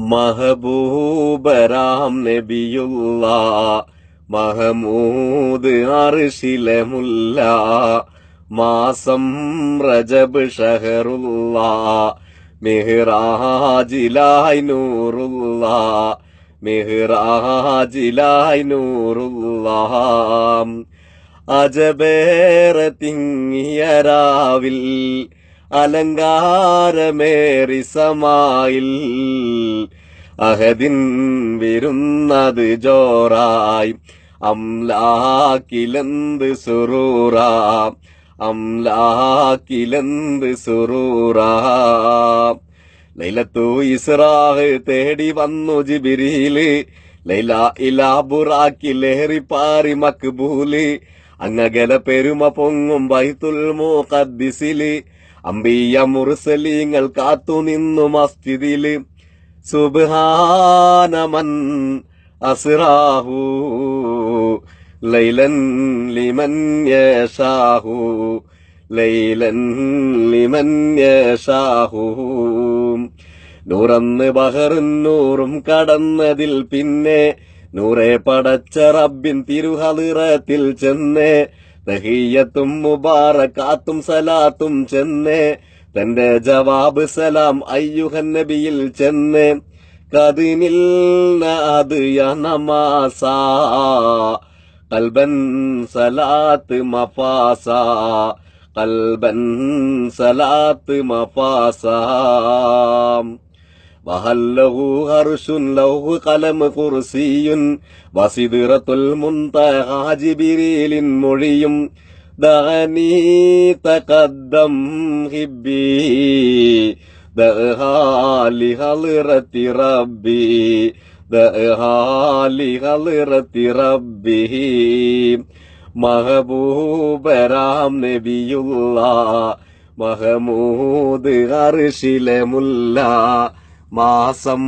മഹബൂബരാം നബിയുള്ള മഹമൂദ് അർശിലെ മുല്ല മാസം റജബ് ഷഹറുള്ള മിഹ്റാജിലായി നൂറുള്ള മിഹ്റാജിലായി നൂറുള്ള അജബേറെ തിങ്ങിയ രാവിൽ അലങ്കാരമേറി സമായിൽ അഹദിൻ വിരുന്നത് ജോറായി അംലാക്കിലെന്ത് സുറൂറാ അംലാക്കിലെന്ത് സുറൂറാ ലൈലത്തു ഇസ്റാഹ് തേടി വന്നു ജിബ്രീല് ലൈല ഇലാ ബുറാക്കിലേറി പാറി മക്ബൂല് അങ്ങകല പെരുമ പൊങ്ങും ബൈത്തുൽ മുഖദ്ദിസില് അംബിയ മുർസലീങ്ങൾ കാത്തു നിന്നു മസ്ജിദില് സുബ്ഹാനമൻ അസ്റാഹു ലൈലൻ ലിമൻ യശാഹു ലൈലൻ ലിമൻ യശാഹു നൂറന്ന് ബഹറും നൂറും കടന്നതിൽ പിന്നെ നൂറെ പടച്ച റബ്ബിൻ തിരുഹളിറത്തിൽ ചെന്നേ തഹിയ്യത്തും മുബാറകാത്തും സലാത്തും ചെന്നേ തന്റെ ജവാബ് സലാം അയ്യുഹൻ നബിയിൽ ചെന്നേ കദിനിൽ അത് നമാസാ കൽബൻ സലാത്ത് മഫാസാ കൽബൻ സലാത്ത് മഫാസാ വഹല്ലഹു ഹർഷുൻ ലൗഹു ഖലം കുർസിയുൻ വസിദ്റത്തുൽ മുൻതഹാ ജിബ്രീലിൻ മൊഴിയും ദഅനി തഖദ്ദം ഹിബ്ബി ദഅഹാലി ഹളിറത്തി റബ്ബി ദഅഹാലി ഹളിറത്തി റബ്ബി മഹബൂബരാം നബിയുള്ള മഹമൂദ് അർശിലെ മുല്ല മാസം